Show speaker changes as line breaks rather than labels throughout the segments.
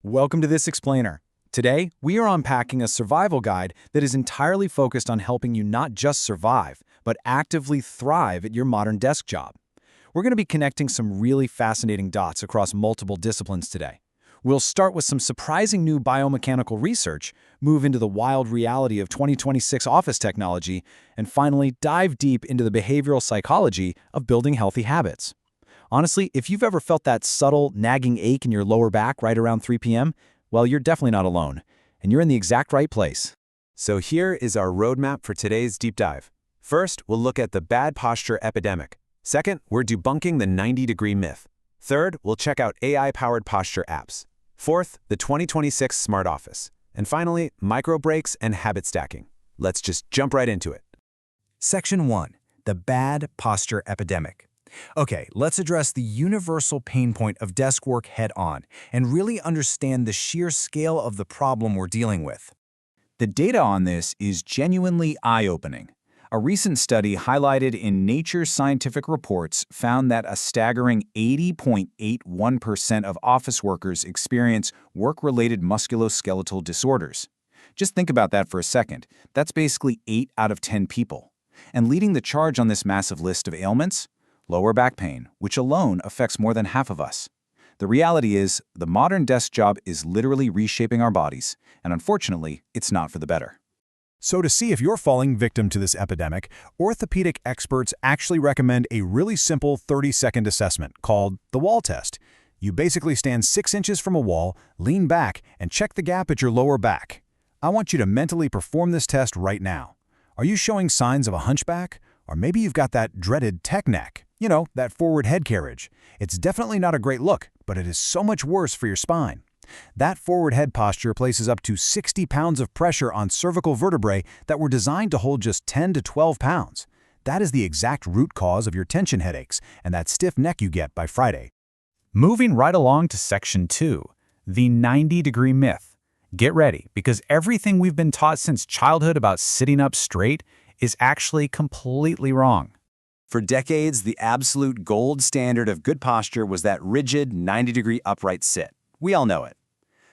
Welcome to this explainer. Today, we are unpacking a survival guide that is entirely focused on helping you not just survive, but actively thrive at your modern desk job. We're going to be connecting some really fascinating dots across multiple disciplines today. We'll start with some surprising new biomechanical research, move into the wild reality of 2026 office technology, and finally dive deep into the behavioral psychology of building healthy habits. Honestly, if you've ever felt that subtle, nagging ache in your lower back right around 3 p.m., well, you're definitely not alone, and you're in the exact right place.
So here is our roadmap for today's deep dive. First, we'll look at the bad posture epidemic. Second, we're debunking the 90-degree myth. Third, we'll check out AI-powered posture apps. Fourth, the 2026 smart office. And finally, micro breaks and habit stacking. Let's just jump right into it.
Section 1. The bad posture epidemic. Okay, let's address the universal pain point of desk work head-on and really understand the sheer scale of the problem we're dealing with. The data on this is genuinely eye-opening. A recent study highlighted in Nature Scientific Reports found that a staggering 80.81% of office workers experience work-related musculoskeletal disorders. Just think about that for a second. That's basically 8 out of 10 people. And leading the charge on this massive list of ailments? Lower back pain, which alone affects more than half of us. The reality is, the modern desk job is literally reshaping our bodies, and unfortunately, it's not for the better.
So to see if you're falling victim to this epidemic, orthopedic experts actually recommend a really simple 30-second assessment called the wall test. You basically stand 6 inches from a wall, lean back, and check the gap at your lower back. I want you to mentally perform this test right now. Are you showing signs of a hunchback? Or maybe you've got that dreaded tech neck. You know, that forward head carriage. It's definitely not a great look, but it is so much worse for your spine. That forward head posture places up to 60 pounds of pressure on cervical vertebrae that were designed to hold just 10 to 12 pounds. That is the exact root cause of your tension headaches and that stiff neck you get by Friday.
Moving right along to Section 2, the 90-degree myth. Get ready, because everything we've been taught since childhood about sitting up straight is actually completely wrong.
For decades, the absolute gold standard of good posture was that rigid 90-degree upright sit. We all know it.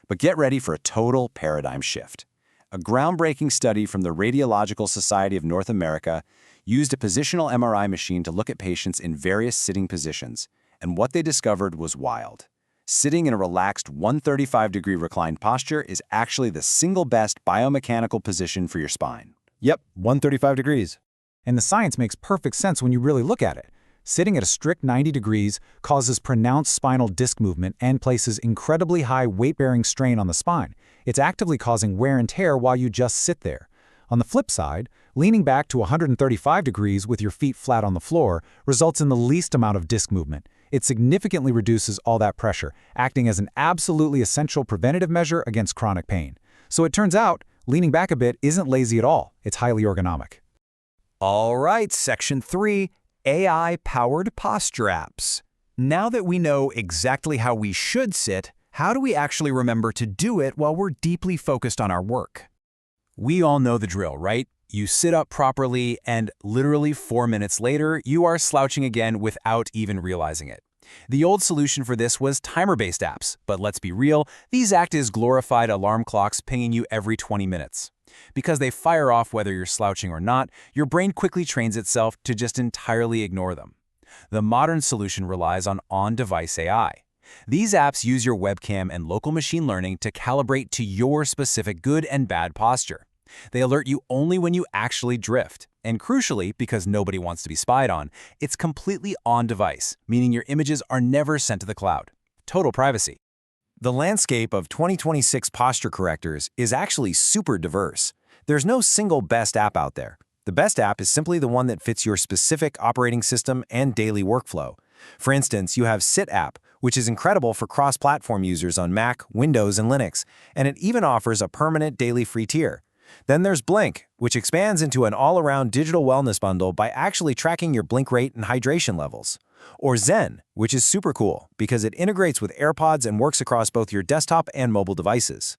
But get ready for a total paradigm shift. A groundbreaking study from the Radiological Society of North America used a positional MRI machine to look at patients in various sitting positions, and what they discovered was wild. Sitting in a relaxed 135-degree reclined posture is actually the single best biomechanical position for your spine.
Yep, 135 degrees. And the science makes perfect sense when you really look at it. Sitting at a strict 90 degrees causes pronounced spinal disc movement and places incredibly high weight-bearing strain on the spine. It's actively causing wear and tear while you just sit there. On the flip side, leaning back to 135 degrees with your feet flat on the floor results in the least amount of disc movement. It significantly reduces all that pressure, acting as an absolutely essential preventative measure against chronic pain. So it turns out, leaning back a bit isn't lazy at all. It's highly ergonomic.
All right, Section 3, AI-powered posture apps. Now that we know exactly how we should sit, how do we actually remember to do it while we're deeply focused on our work? We all know the drill, right? You sit up properly, and literally 4 minutes later, you are slouching again without even realizing it. The old solution for this was timer-based apps, but let's be real, these act as glorified alarm clocks pinging you every 20 minutes. Because they fire off whether you're slouching or not, your brain quickly trains itself to just entirely ignore them. The modern solution relies on on-device AI. These apps use your webcam and local machine learning to calibrate to your specific good and bad posture. They alert you only when you actually drift. And crucially, because nobody wants to be spied on, it's completely on-device, meaning your images are never sent to the cloud. Total privacy. The landscape of 2026 posture correctors is actually super diverse. There's no single best app out there. The best app is simply the one that fits your specific operating system and daily workflow. For instance, you have Sit app, which is incredible for cross-platform users on Mac, Windows, and Linux, and it even offers a permanent daily free tier. Then there's Blink, which expands into an all-around digital wellness bundle by actually tracking your blink rate and hydration levels. Or Zen, which is super cool because it integrates with AirPods and works across both your desktop and mobile devices.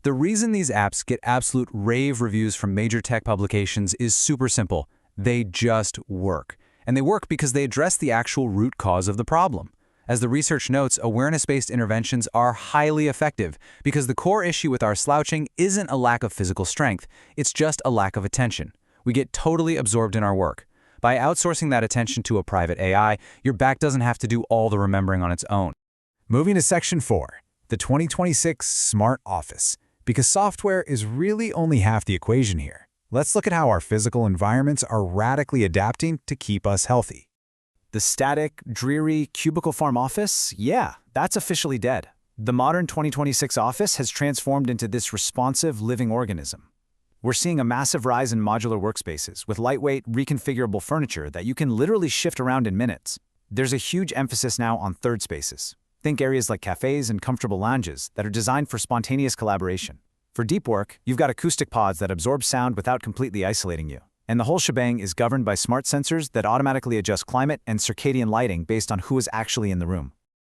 The reason these apps get absolute rave reviews from major tech publications is super simple. They just work. And they work because they address the actual root cause of the problem.
As the research notes, awareness-based interventions are highly effective because the core issue with our slouching isn't a lack of physical strength, it's just a lack of attention. We get totally absorbed in our work. By outsourcing that attention to a private AI, your back doesn't have to do all the remembering on its own.
Moving to Section 4, the 2026 Smart Office. Because software is really only half the equation here. Let's look at how our physical environments are radically adapting to keep us healthy.
The static, dreary cubicle farm office? Yeah, that's officially dead. The modern 2026 office has transformed into this responsive, living organism. We're seeing a massive rise in modular workspaces with lightweight, reconfigurable furniture that you can literally shift around in minutes. There's a huge emphasis now on third spaces. Think areas like cafes and comfortable lounges that are designed for spontaneous collaboration. For deep work, you've got acoustic pods that absorb sound without completely isolating you. And the whole shebang is governed by smart sensors that automatically adjust climate and circadian lighting based on who is actually in the room.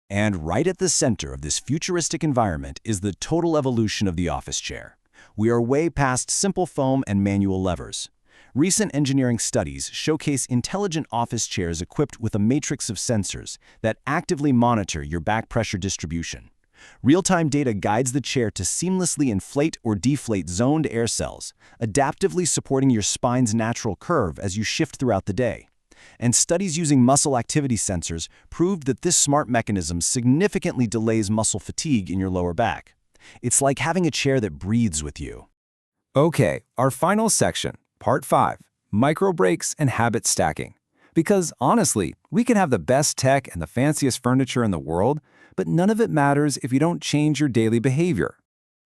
And right at the center of this futuristic environment is the total evolution of the office chair. We are way past simple foam and manual levers. Recent engineering studies showcase intelligent office chairs equipped with a matrix of sensors that actively monitor your back pressure distribution. Real-time data guides the chair to seamlessly inflate or deflate zoned air cells, adaptively supporting your spine's natural curve as you shift throughout the day. And studies using muscle activity sensors proved that this smart mechanism significantly delays muscle fatigue in your lower back. It's like having a chair that breathes with you.
Okay, our final section, Part 5, Micro Breaks and Habit Stacking. Because honestly, we can have the best tech and the fanciest furniture in the world, but none of it matters if you don't change your daily behavior.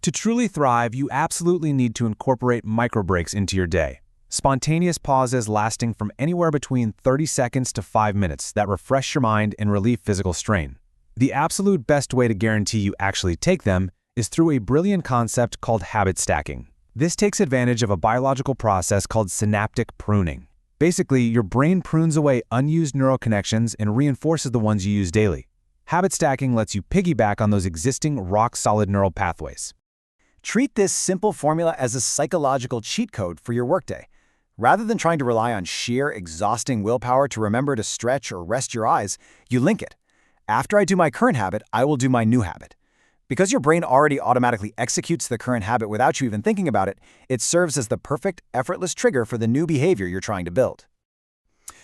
To truly thrive, you absolutely need to incorporate micro breaks into your day. Spontaneous pauses lasting from anywhere between 30 seconds to 5 minutes that refresh your mind and relieve physical strain. The absolute best way to guarantee you actually take them is through a brilliant concept called habit stacking. This takes advantage of a biological process called synaptic pruning. Basically, your brain prunes away unused neural connections and reinforces the ones you use daily. Habit stacking lets you piggyback on those existing rock-solid neural pathways.
Treat this simple formula as a psychological cheat code for your workday. Rather than trying to rely on sheer, exhausting willpower to remember to stretch or rest your eyes, you link it. After I do my current habit, I will do my new habit. Because your brain already automatically executes the current habit without you even thinking about it, it serves as the perfect, effortless trigger for the new behavior you're trying to build.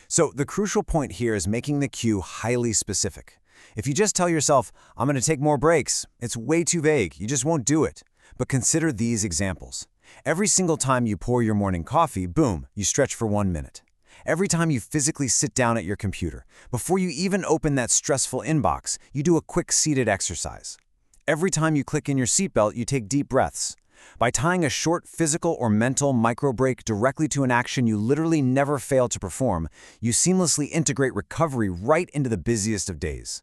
So the crucial point here is making the cue highly specific. If you just tell yourself, I'm going to take more breaks, it's way too vague, you just won't do it. But consider these examples. Every single time you pour your morning coffee, boom, you stretch for 1 minute. Every time you physically sit down at your computer, before you even open that stressful inbox, you do a quick seated exercise. Every time you click in your seatbelt, you take deep breaths. By tying a short physical or mental micro break directly to an action you literally never fail to perform, you seamlessly integrate recovery right into the busiest of days.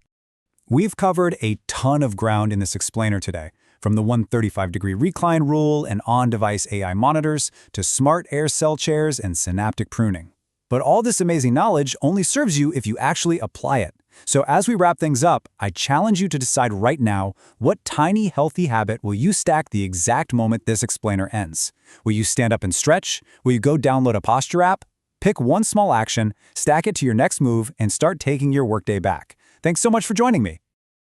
We've covered a ton of ground in this explainer today, from the 135-degree recline rule and on-device AI monitors to smart air cell chairs and synaptic pruning. But all this amazing knowledge only serves you if you actually apply it. So as we wrap things up, I challenge you to decide right now, what tiny healthy habit will you stack the exact moment this explainer ends? Will you stand up and stretch? Will you go download a posture app? Pick one small action, stack it to your next move, and start taking your workday back. Thanks so much for joining me.